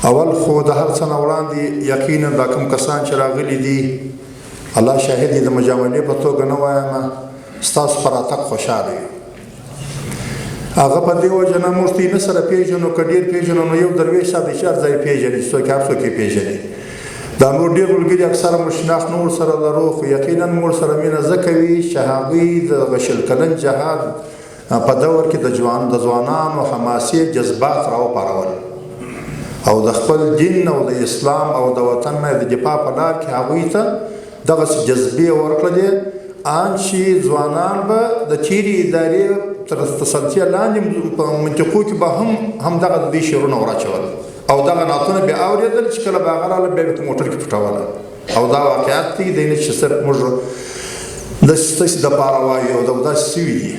اول خو د هر څه نه وړاندې یقینا دا کوم کسان چې راغلي دي الله شاهد دی د مجاملې په توګه نه وایم ستاسو په راتګ خوشحاله یم هغه په دې وجه نه موږ نه سره پېژنو که ډېر پېژنو نو یو درویش صاحب د چار ځای پېژني چې څوک هر څوک یې پېژني دا نور ډېر ملګري اکثره موږ شناخت نه ورسره لرو خو یقینا موږ سره مینه ځکه وي چې هغوی د شل کلن جهاد په دور کې د ځوانانو حماسي جذبات راوپارول او د خپل دین او د اسلام او د وطن نه د دفاع په لار کې هغوی ته دغسې جذبې ورکړلې ان چې ځوانان به د تېرې ادارې تر تسلطیه لاندې په منطقو کې به هم دغه د دې شعرونه وراچول او دغه نعتونه بیا اورېدل چې کله به هغه راغله بیا به په موټر کې پټوله او دا واقعیت دی دی نه چې صرف موږ داسې دپاره وایو او داسې سوي دي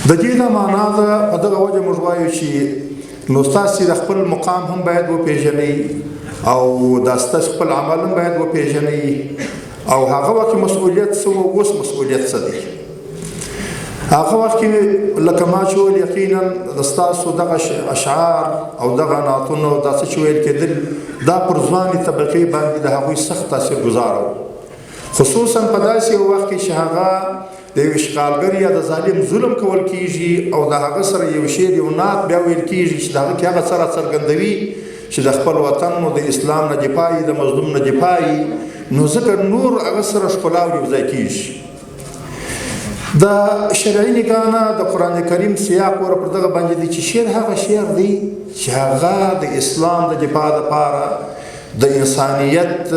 د دې دا معنا ده په دغه وجه موږ وایو چې نو ستاسې د خپل مقام هم باید وپېژنئ او دا ستاسې خپل عمل هم باید وپېژنئ او هغه وخت مسؤلیت څه و اوس مسؤلیت څه دی هغه وخت کې لکه ما چې ویل یقینا د ستاسو دغه اشعار او دغه نعتونه او دا څه چې ویل کېدل دا پر ځوانې طبقې باندې د هغوی سخت تاثیر ګزاره و خصوصا په داسې یو وخت کې چې هغه د یو اشغالګر یا د ظالم ظلم کول کېږي او د هغه سره یو شعر یو نعت بیا ویل کېږي چې د هغه کې هغه څه راڅرګندوي چې د خپل وطن نو د اسلام نه دفاع د مظلوم نه دفاع نو ځکه نور هغه سره ښکلا او یوځای کېږي د شرعي نګاه نه د قرآن کریم سیاق ور پر دغه باندې دی چې شعر هغه شعر دی چې هغه د اسلام د دفاع دپاره د انسانیت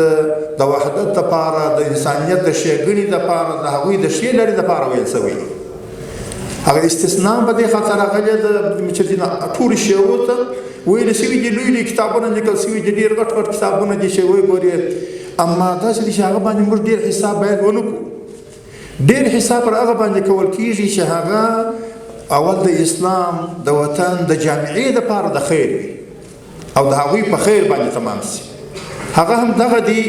د وحدت دپاره د انسانیت د ښېګڼې دپاره د هغوی د ښې لارې دپاره ویل شوی هغه استثنا په دې خاطر راغلی ده چې ټولو شعرو ته ویل شوي دي لوی لوی کتابونه لیکل شوي دي ډېر غټ غټ کتابونه دي چې وایي ګورې اما داسې دي چې هغه باندې موږ ډېر حساب باید ونه کړو ډېر حساب پر هغه باندې کول کېږي چې هغه اول د اسلام د وطن د جامعې دپاره د خیر وي او د هغوی په خیر باندې تمام شي هغه هم دغه دی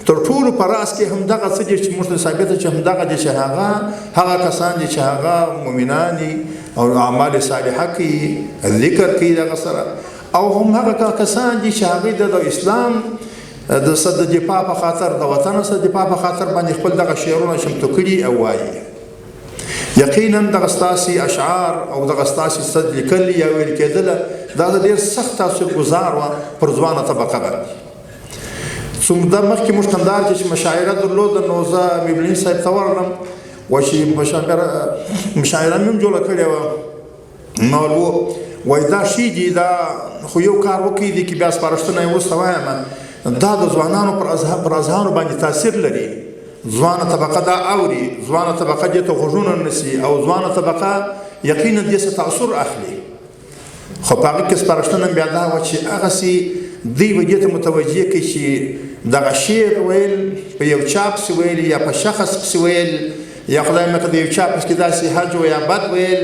تر ټولو په راس کې هم دغه څه دي چې موږ ته ثابته چې هم دغه دي چې هغه کسان دي چې هغه مؤمنان دي او اعمال صالحه کوي ذکر کوي دغه سره او هم هغه کسان دي چې هغوی د اسلام د دفاع په خاطر د وطن د دفاع په خاطر باندې خپل دغه شعرونه چمتو کړي او وایي یقینا دغه ستاسې اشعار او دغه ستاسې څه لیکل یا ویل کېدله دا د ډېر سخت تاثیرګزار وه پر ځوانه طبقه باندې څومره مخکې موږ کندهار کې چې مشاعره درلوده نو زه میبلین صاحب ته ورغلم وایي چې مشاعره مې هم جوړه کړې وه نو وایي دا ښې دي دا خو یو کار وکړي دي کې بیا سپارښتنه یې وروسته وایم دا د ځوانانو پر اذهانو باندې تاثیر لري ځوانه طبقه دا اوري ځوانه طبقه دې ته غوږونه نیسي او ځوانه طبقه یقینا دې څه تاثر اخلي خو په هغه کې سپارښتنه بیا دا وه چې هغسې دوی به دې ته متوجه کړي چې دغه شعر ویل په یو چا پسې ویل یا په شخص پسې ویل یا خدای مکړه د یو چا پسې کې داسې حج و یا بد ویل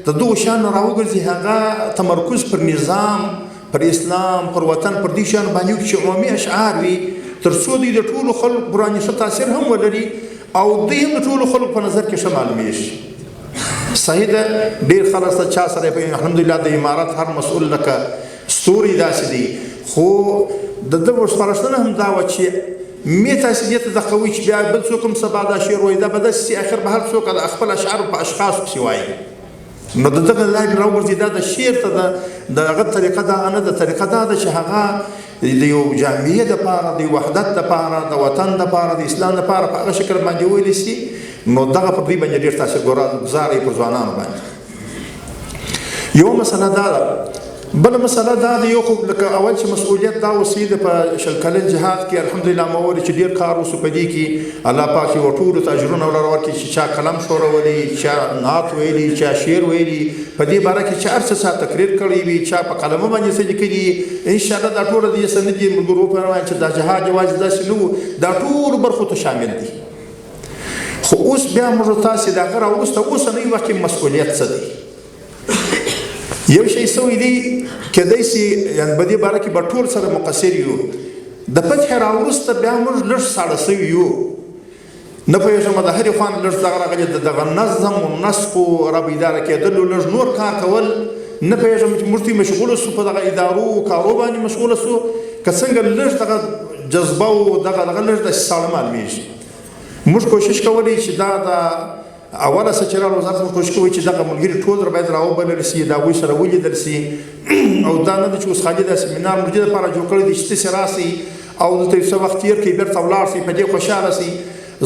د دغو شیانو راوګرځي هغه تمرکز پر نظام پر اسلام پر وطن پر دې شیانو باندې وکړي چې عمومي اشعار وي تر څو دوی د ټولو خلکو برانې ښه تاثیر هم ولري او دوی هم د ټولو خلکو په نظر کې ښه معلومیږي صحیح ده ډېر خلک سره چا سره الحمدلله د امارت هر مسؤل لکه ستوري داسې دی خو د دغو سپارښتنه هم دا وه چې مې تاسې دې ته دغه وایي چې بیا بل څوک هم سبا دا شعر وایي دا به داسې شي اخر به هر څوک د خپل اشعارو په اشخاصو پسې وایي نو د دغه لارې راوګرځي دا د شعر ته د هغه طریقه دا نه ده طریقه دا ده چې هغه د یو جامعې دپاره د وحدت دپاره د وطن دپاره د اسلام دپاره په هغه شکل باندې ویلی شي نو دغه پر دوی باندې ډېر تاثیرګزاره یې پر ځوانانو باندې یو مسله دا ده بله مسله دا ده یو خو لکه اول چې مسؤلیت دا اوسي د په شل کلن جهاد کې الحمدلله ما ویلي چې ډېر کار وسو په دې کې الله پاک یې ټولو ته اجرونه ورکړي چې چا قلم ښورولی چا نعت ویلي چا شعر ویلي په دې باره کې چې هر څه چا تقریر کړی وي چا په قلمه باندې څه لیکلي انشاءالله دا ټوله دې څه نه دي ملګرو په روان چې دا جهاد یوازې داسې نه و دا ټولو برخو ته شامل دي خو اوس بیا موږ تاسې د هغه راوروسته اوسنی وخت کې مسؤلیت څه دی یو شی سوی دی کېدای شي یعنې په دې باره کې به ټول سره مقصر یو د فتح راوروسته بیا موږ لږ ساړه سوي یو نه پوهېږم د هرې خوا نه لږ دغه راغلي دغه نظم و نسق و رابیداره کېدلو لږ نور کار کول نه پوهېږم چې موږ ته مشغوله سو په دغه ادارو کارو باندې مشغوله سو که څنګه لږ دغه جذبه او دغه لږ داسې ساړه معلومېږي. موږ کوشش کولی چې دا د اوله څه چې راغله وزارت موږ کوشش کوو چې دغه ملګري ټول باید راوبلل سي، د هغوی سره ولیدل سي او دا نه ده چې اوس خالي دا سیمینار موږ دې دپاره جوړ کړی دی چې تاسې راسئ او دلته یو څه وخت تېر کړئ بېرته ولاړ سئ، په دې خوشحاله سئ.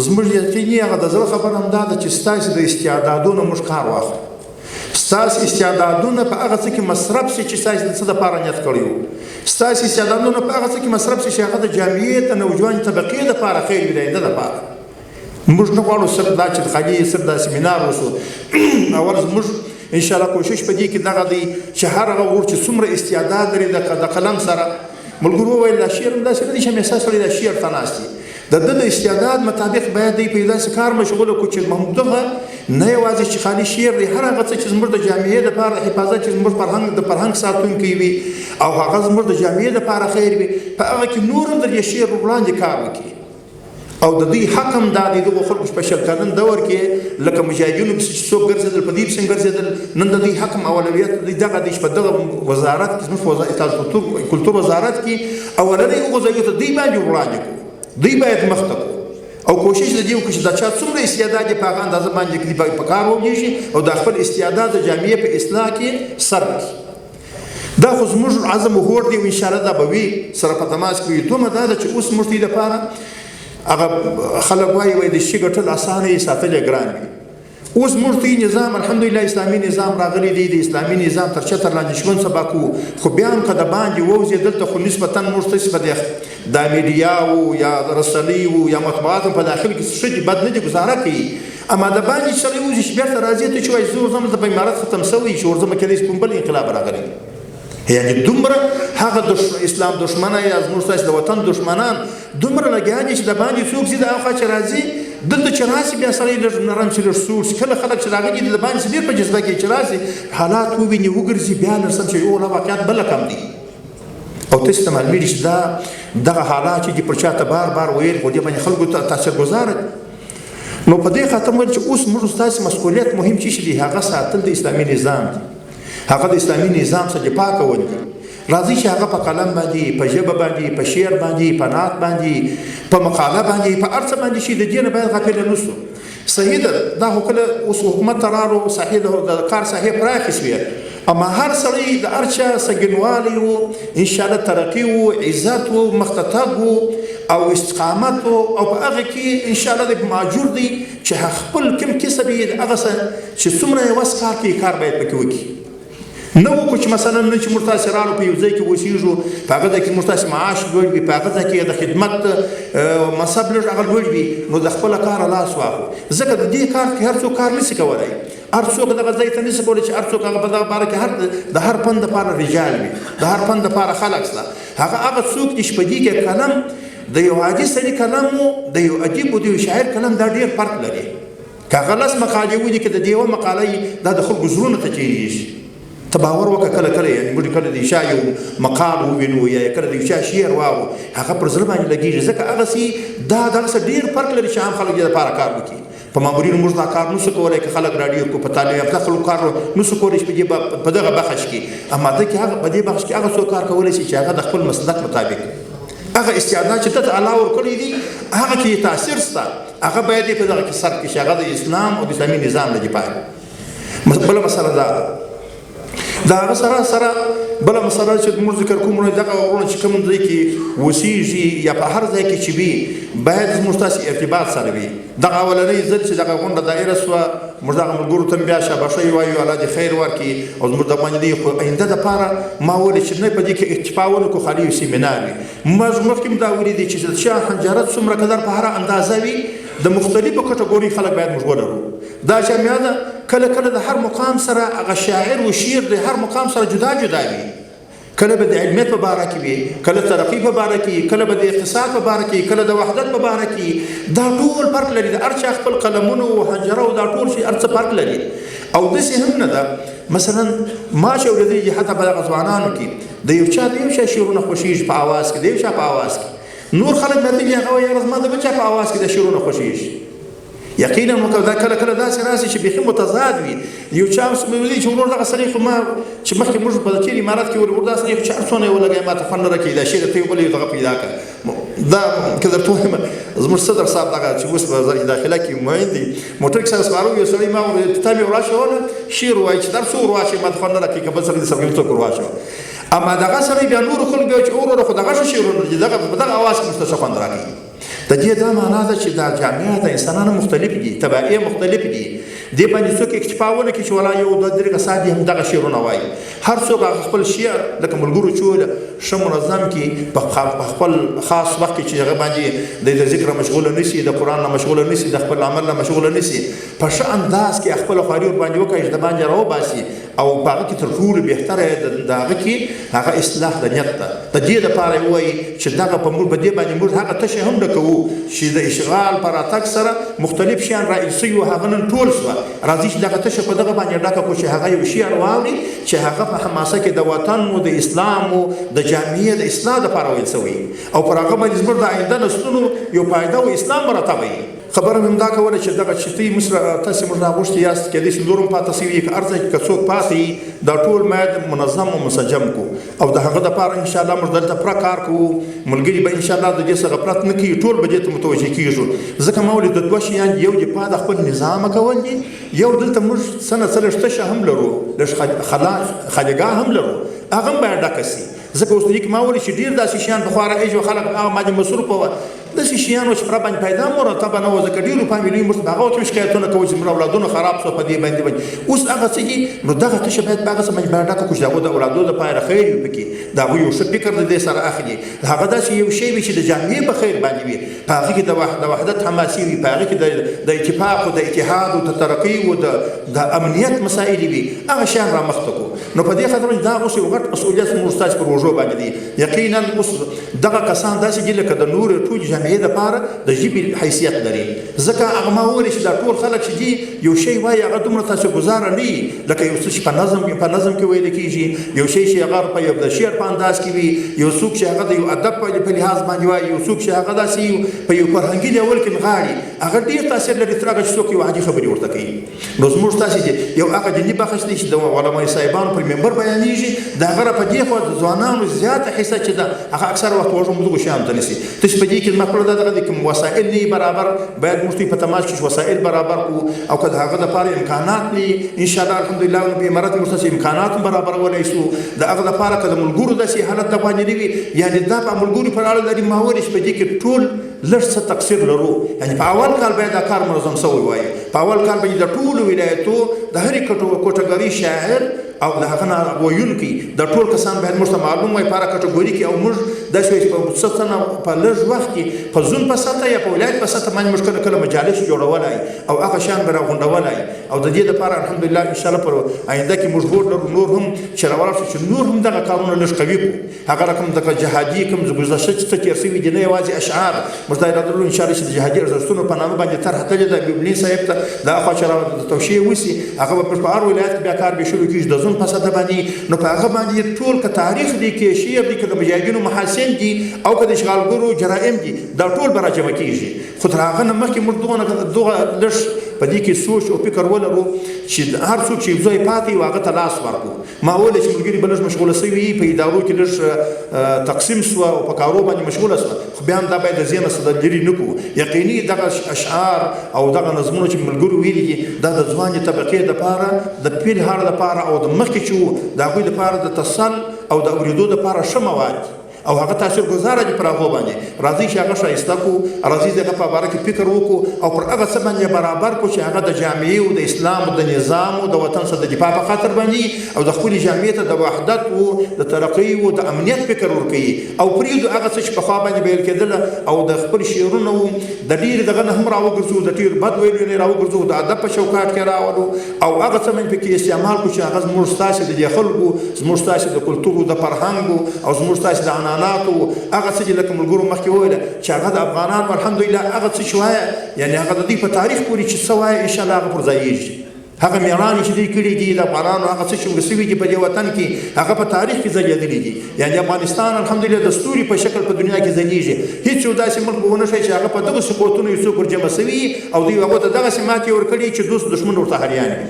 زموږ یقیني هغه د زړه خبره همدا ده چې ستاسې د استعدادونو موږ کار واخلو، ستاسې استعدادونه په هغه څه کې مصرف شي چې ستاسې د څه دپاره نیت کړی وو، ستاسې استعدادونه په هغه څه کې مصرف شي چې هغه د جامعې د نوجوان طبقې دپاره خیر وي، د آینده دپاره. موږ نه غواړو صرف دا چې خالي صرف دا سیمینار وشو. اول زموږ انشاءالله کوشش په دې کې دغه دی چې هر هغه ور چې څومره استعداد لري د قلم سره ملګرو وویل دا شعر هم داسې نه دی چې همیشه سړی دا شعر ته ناست دی، د ده د استعداد مطابق باید دی په داسې کار مشغوله کړو چې همدغه نه یوازې چې خالي شعر دی، هر هغه څه چې زموږ د جامعې دپاره حفاظت چې زموږ د فرهنګ ساتونکی وي او هغه زموږ د جامعې دپاره خیر وي، په هغه کې نور هم د دې شعر وړاندې کار وکړي. او د دوی حق هم دا دی دغو خلکو چې په شل کلن دور کې لکه مجاهدینو پسې چې څوک ګرځېدل په دې پسې ګرځېدل، نن د دوی حق هم اولویت دی دغه دی چې په دغه وزارت کې زموږ په کلتور وزارت کې اولنی هغو ځایونو ته دوی باندې وړاندې کړو، دوی باید مخته کړو او کوشش د دې وکړو چې دا چا څومره استعداد یې په هغه اندازه باندې په کار ووږي او دا خپل استعداد د جامعې په اصلاح کې سر کړي. دا خو زموږ عزم و هوډ دی او انشاءالله دا به وي سره په تماس کې وي. دومره دا ده چې اوس موږ دې دپاره هغه خلک وایي د شي ګټل اسانه یې ساتل یې ګران وي. اوس موږ ته نظام الحمدلله اسلامي نظام راغلی دی، د اسلامي نظام تر چتر لاندې ژوند سبا کوو، خو بیا هم که د باندې ووځي دلته خو نسبتا موږ ته په د میډیاو یا رسنیو یا مطبوعاتو په داخل کې ښه دي بد نه دي ګزاره کوي، اما د باندې چې سړی وځي چې بېرته راځي ته چې وایي زه ورځم دلته په امارت ختم شوی چې ورځم کېدای شي کوم بل انقلاب راغلی، یعنې دومره هغه اسلام دشمنه یا زموږ ستاسې د وطن دشمنان دومره لګیا دي چې د باندې څوک ځي د هغه چې راځي دلته چې راسي بیا سړی لږ نرم شي لږ سوړ شي، کله خلک چې راغلي دي د باندې ډېر په جذبه کې چې راسي حالات وویني وګرځي بیا نرسم شي اوله واقعیت بله کم دي او تاسې ته معلومېږي چې دغه حالات چې دي پر چاته بار بار ویل خو دې باندې خلکو ته تاثیرګذاره دي. نو په دې خاطر ویل چې اوس موږ ستاسې مسؤلیت مهم څه شي دی هغه ساتل د اسلامي نظام دی، هغه د اسلامي نظام څخه دفاع کول دي. راځي چې هغه په قلم باندې په ژبه باندې په شعر باندې په نعت باندې په مقاله باندې په هر څه باندې شي د دې نه باید غافل نه اوسو. صحیح ده دا خو کله اوس حکومت ته راغلو صحیح ده د کار ساحې پراخې شوې، اما هر سړی د هر چا سګنوالی و انشاءالله ترقي و عزت و مخته تګ و او استقامت و او په هغه کې انشاءالله د ماجور دی چې خپل کوم کسب یې هغه څه چې څومره یې وس کار کوي کار باید پکې وکړي، نه وکړو چې مثلا نه چې موږ تاسې راغلو په یو ځای کې اوسېږو په هغه ځای کې موږ تاسې معاش لوړ وي، په هغه ځای کې د خدمت منصب لږ هغه لوړ وي، نو د خپله کاره لاس واخلو، ځکه د دې کار کې هر څوک کار نشي کولی، هر څوک دغه ځای ته نشي کولی چې هر څوک هغه په دغه باره کې د هر فن دپاره رجال وي، د هر فن دپاره خلک شته، هغه څوک چې په دې کې قلم د یو عادي سړي کلم و د یو ادیب و د یو شاعر کلم دا ډېر فرق لري. که هغه لس مقالې ولیکي د دې یوه مقاله دا د خلکو زړونو ته تېرېږي. ته باور وکړه کله کله یعنې موږ کله د چا یو مقال ووینو یا کله د یو چا شعر واورو هغه پر زړه باندې لګېږي، ځکه هغسې دغسې ډېر فرق لري چې عام خلک یې دپاره کار وکړي. په مامورینو موږ دا کار نسو کولی که خلک راډیو کو په تعلیم یافته خلکو کار نسو کولی چې په دغه بخش کې، اما ده کې په دې بخش کې هغه څوک کار کولی شي چې هغه د خپل مسلک مطابق هغه استعداد چې ته ته الله ورکړی دي هغه کې تاثیر شته، هغه باید یې په دغه کې سر کړي چې هغه د اسلام او د اسلامي نظام له دفاع. بله مسله دا د هغه سره بله مسله چې موږ ذکر کوو دغه غرونه چې کوم ځای کې اوسېږي یا په هر ځای کې چې وي باید زموږ ستاسې ارتباط سره وي. دغه اولنۍ ځل چې دغه غونډه دایره شوه موږ دغه ملګرو ته بیا شاباشۍ وایو الله دې خیر ورکړي او زموږ د باندې خو آینده دپاره ما ویلې چې نه په دې کې اکتفا ونه کړو خالي یو سیمینار وي. مخکې م دا ولیدې چې د شاه حنجرت څومره قدر په هره اندازه وي د مختلفو کټګوري خلک باید موږ ولرو. دا جامعه ده کله کله د هر مقام سره هغه شاعر و شعر د هر مقام سره جدا جدا وي، کله به د علمیت په باره کې وي، کله ترقي په باره کې، کله به د اقتصاد په باره کې، کله د وحدت په باره کې، دا ټول فرق لري، د هر چا خپل قلمونه او حنجره او دا ټول شي هر څه فرق لري. او داسې هم نه ده مثلا ما چې اورېدلي حتی په دغه ځوانانو کې د یو چا شعرونه خوښېږي په اواز کې، د یو چا په اواز کې، نور خلک مې ته هغه وایي یاره زما د بل چا په اواز کې د شعرونه خوښېږي، یقینا موږ دا کله داسې راشي چې بیخي متضاد وي. یو چا ویلي چې ورور دغه سړی خو ما چې مخکې موږ په چېرې امارت کې ورور دا سړی خو چې هر څونه یې ولګوي ما ته خوند نه راکوي دا شی درته یو بل یو دغه پیدا کړه. دا که درته ووایم زموږ صدر صاحب دغه چې اوس په وزارت داخله کې معین دي موټر کې سره سپاره یو سړی ما کتاب یې وراچوله شعر وایي چې درس وواچوي ما ته خوند نه راکوي که بل سړی د سرګي څوک ورواچوه. اما دغه سړی بیا نورو خلکو وایي چې وروره خو دغه ښه شعرونه دي په دغه اواز کې موږ ته ښه خوند راکوي. د دې دا معنا ده چې دا جامعه د انسانانو مختلف دي، طبایع مختلف دي. دې باندې څوک اکتفا ونه کړي چې ولا یو دوه درې کسان دي هم دغه شعرونه وایي. هر څوک هغه خپل شعر لکه ملګرو چې ویله ښه منظم کړي په خپل خاص وخت کې چې هغه باندې د ذکر مشغوله نه شي، د قرآن نه مشغوله نه شي، د خپل عمل نه مشغوله نه شي، په ښه انداز کې خپله خواري ورباندې وکړي چې د باندې راوباسي او په هغه کې تر ټولو بهتره د هغه کې هغه اصلاح د نیت ده. د دې دپاره یې ووایي چې دغه په موږ په دې باندې موږ هغه تشه هم نه کوو چې د اشغال په راتګ سره مختلف شیان رایل سوي وو هغه نن ټول سوه. راځي چې دغه تشه په دغه باندې ډکه کړو چې هغه یو شعر واوري چې هغه په حماسه کې د وطن و د اسلام و د جامعې د اصلاح دپاره ویل سوی او پر هغه باندې زموږ د آینده نسلونو یو پایده و اسلام مرتبه وي. خبره مې همدا کوله چې دغه چې تاسې موږ راغوښتي یاست کېدای شي نور هم پاته سوي وي که هر ځای کې که څوک پاتې وي دا ټول باید منظم و منسجم کړو او د هغه دپاره انشاءالله موږ دلته پوره کار کوو. ملګري به انشاءالله د دې څخه غفلت نه کوي، ټول به دې ته متوجه کېږو. ځکه ما ولې د دوه شیان یو دفاع د خپل نظام کول دي، یو دلته موږ څه نه څه لږ تشه هم لرو، لږ خالیګاه هم لرو، هغه هم باید ډکه سي. ځکه اوس دې کې ما ویلي چې ډېر داسې شیان پخوا رایج و خلک هغه باندې مصروفه وه داسې شیان و چې پوره باندې پیدا مرتبه نه وه. ځکه ډېرو فامیلیو موږ په هغه وخت کې شکایتونه کوو چې زموږ اولادونه خراب شوه په دې باندې. اوس هغه څه دي نو دغه تشه باید په هغه څه باندې باید ډکه کړو چې د هغو د اولادو دپاره خیر وي پکې، د هغوی یو ښه فکر د دې سره اخلي. هغه داسې یو شی وي چې د جامعې په خیر باندې وي، په هغې کې د وحدت حماسي وي، په هغې کې د اتفاق او د اتحاد او د ترقۍ او د امنیت مسایل وي. هغه شیان رامخته کړو. نو په دې خاطر دا اوس یو غټ مسؤلیت زموږ ستاسې پر اوږو باندې دی. یقینا اوس دغه کسان داسې دي لکه د نورې ټولې جامعې دپاره د ژبې حیثیت لري. ځکه هغه ما وویلې چې دا ټول خلک چې دي یو شی وایي هغه دومره تاثیرګذاره نه وي لکه یو څه چې په نظم کې ویل کېږي، یو شی چې هغه په یو د شعر په انداز کې وي، یو څوک چې هغه د یو ادب په لحاظ باندې وایي، یو څوک چې هغه داسې په یو فرهنګي ډول کې نغاړي، هغه ډېر تاثیر لري تر هغه چې څوک یو عادي خبرې ورته کوي. نو زموږ ستاسې یو هغه دیني بحث دی چې د علماء صاحبانو پر منبر بیانېږي، د هغه را په دې خوا د ځوانانو زیاته حصه چې ده هغه اکثره وخت وژم دغو شیانو ته نیسي. تاسې په دې کې زما خپله دا دغه دی کوم وسایل نه برابر باید موږ په تماس کې وسایل برابر کړو او که د هغه دپاره امکانات نه وي انشاءالله الحمدلله په امارت موږ ستاسې امکانات هم برابرولی شو. د هغه دپاره که د ملګرو داسې حالت د باندې نه وي یعنې دا په ملګرو پر اړه لري ما ویلې چې په دې کې ټول لږ څه تقصیر لرو. یعنې په اول کال باید دا کار منظم شوی وای، په اول کال باندې د ټولو ولایتو د هرې کټګوري شاعر او د هغه نه ویونکي د ټول کسان باید موږ ته معلوم وای په هره کټګوري کې او موږ داسې په څه تنه په لږ وخت کې په زون په سطحه یا په ولایت په سطحه باندې موږ کله مجالس جوړولی او هغه شیان به راغونډولی او د دې دپاره الحمدلله انشاءالله پر آینده کې موږ هوډ لرو نور هم چې راولاړ شو چې نور هم دغه کارونه لږ قوي کړو. هغه رقم دغه جهادي کوم ګذشته چې تېر شوي دي نه یوازې اشعار موږ دا اراده لرو انشاءالله چې د جهادي ارزښتونو په نامه باندې طرحه تللې ده ببلین صاحب ته د هغه چې توشیح وشي هغه به په هر ولایت کې بیا کار به شروع کېږي د زون په سطحه باندې. نو په هغه باندې ټول که تاریخ دی کې شعر دی که د مجاهدینو محاسن دي او که د اشغالګرو جرائم دي دا ټول به راجمع کېږي. خو تر هغه نه مخکې موږ دغه لږ په دې کې سوچ او فکر ولرو چې هر څوک چې یو ځای پاتې وي هغه ته لاس ورکړو. ما ویلې چې ملګري به لږ مشغوله شوي په ادارو کې لږ تقسیم شوه او په کارو باندې مشغوله شوه خو بیا هم دا باید د ذهنه څه لرې نه کړو. یقیني دغه اشعار او دغه نظمونه چې ملګرو ویلي دي دا د ځوانې طبقې دپاره د پیل هار دپاره او د مخکې چې وو د هغوی دپاره د تصل او د اورېدو دپاره ښه مواد او هغه تاثیرګذاره دي پر هغو باندې. راځئ چې هغه ښایسته کړو، راځئ د هغه په باره کې فکر وکړو او پر هغه څه باندې برابر کړو چې هغه د جامعې او د اسلام او د نظام او د وطن څخه د دفاع په خاطر باندې او د خپلې جامعې ته د وحدت او د ترقۍ او د امنیت فکر ورکوي او پرېږدو هغه څه چې پخوا باندې ویل کېدله او د خپل شعرونه د ډېرې دغه نه هم راوګرځو د ډېر بد ویلو نه راوګرځو د ادب په چوکاټ کې راولو او هغه څه باندې پکې استعمال کړو چې هغه زموږ ستاسې د دې خلکو زموږ ستاسې د کلتور د فرهنګو او زموږ ستاسې د عنعناتو هغه څه چې لکه ملګرو مخکې وویله چې هغه د افغانانو الحمدلله هغه څه چې وایه یعنې هغه د دوی په تاریخ پورې چې څه وایه انشاءالله هغه پر ځایېږي. هغه میړانې چې دوی کړي دي د افغانانو هغه څه چې شوي دي په دې وطن کې هغه په تاریخ کې ځلېدلي دي. یعنې افغانستان الحمدلله د ستوري په شکل په دنیا کې ځلېږي. هېڅ یو داسې ملک به ونه ښایي چې هغه په دغسې قوتونو یو څوک ورجمع سوي او دوی هغو ته دغسې ماتې ورکړي چې دوست دښمن ورته حریان وي.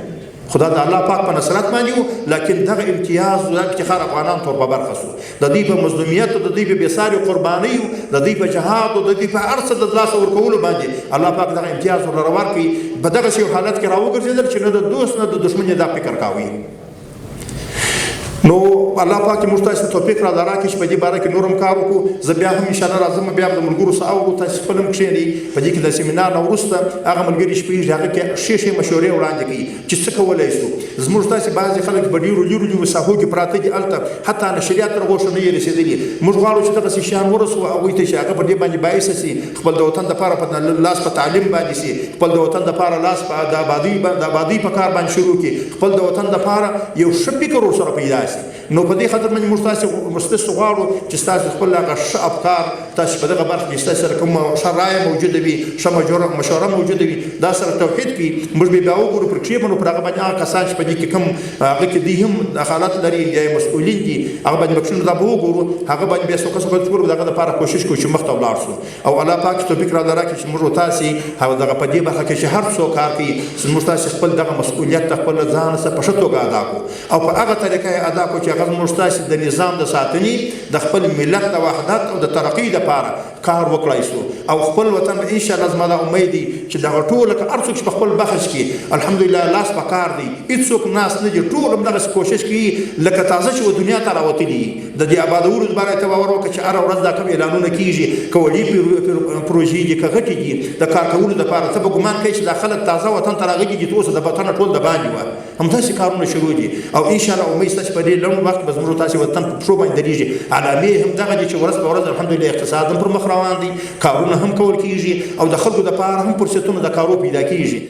خدا د الله پاک په نصرت باندې وو، لکن دغه امتیاز دغه افتخار افغانان ته ور په برخه سو. د دوی په مظلومیت او د دوی په بېساري قربانیو، د دوی په جهاد او د دوی په هر څه د لاسه ورکولو باندې الله پاک دغه امتیاز ورله ورکړي. په دغسې یو حالت کې راوګرځېدل چې نه د دوست نه د دښمن یې دا فکر کاوه. نو الله پاک موږ تاسو ته توفیق را راکړي چې په دې باره کې نور هم کار وکړو. زه بیا هم انشاءالله راځم، بیا د ملګرو سره اورو، تاسو خپل هم کښېنئ. په دې کې د سیمینار نه وروسته هغه ملګري چې پوهېږي هغه کې ښې مشورې وړاندې کوي چې څه کولی شو. زموږ داسې بعضې خلک په ډېرو لرو ساحو کې پراته دي، هلته حتی نشریات تر غوښه نه یې رسېدلي. موږ غواړو چې دغسې شیان ورسوو هغوی ته چې هغه په دې باندې باعثه سي خپل د وطن دپاره په لاس په تعلیم باندې سي، خپل د وطن دپاره لاس د آبادۍ په کار باندې شروع کړي، خپل د وطن دپاره یو ښه فکر ورسره پیدا سي. نو په دې خاطر باندې موږ تاسو غواړو چې ستاسو خپل هغه ښه افکار تاسو په دغه برخه کې ستاسو سره کومه ښه رایه موجوده وي، ښه مشوره موجوده وي، دا سره توحید کړي. موږ بیا وګورو پر کښېبنو پر هغه باندې هغه کسان چې په دې کې کوم هغه کې دوی هم دخالت لري یا مسؤلین دي هغه باندې بخښنه دا به وګورو. هغه باندې بیا څوک څوک دغه دپاره کوشش کوو چې مخ ته ولاړ شو. او الله پاک توفیق را راکړي چې موږ تاسې او دغه په دې برخه کې چې هر څوک کار کوي موږ تاسې خپل دغه مسؤلیت ته خپل ځان سره په ښه توګه ادا کړو او په هغه طریقه یې ادا کړو چې هغه موږ تاسې د نظام د ساتنې د خپل ملت د وحدت او د ترقۍ دپاره کار وکړای شو. او خپل وطن به انشاءالله زما دا امید دی چې دغه ټوله که هر څوک چې په خپل بخش کې الحمدلله لاس په کار دی، هېڅوک ناست نه دي، ټول هم دغسې کوشش کوي لکه تازه چې و دنیا ته راوتلي. د دې آبادولو دپاره ته باور وکړه چې هره ورځ دا کوم اعلانونه کېږي، که وړې پروژې دي که غټې دي د کار کولو دپاره ته به ګمان کوي چې دا خلک تازه وطن ته راغلي دي، اوس د وطنه ټول د باندې وه. همداسې کارونه شروع دي او انشاءالله امید شته چې په دې لنډ وخت به زموږ تاسې وطن په پښو باندې درېږي. علامې هم دغه دي چې ورځ په ورځ الحمدلله اقتصاد هم پر مخ روان دی، کارونه هم کول کېږي او د خلکو دپاره هم فرصتونه د کارو پیدا کېږي.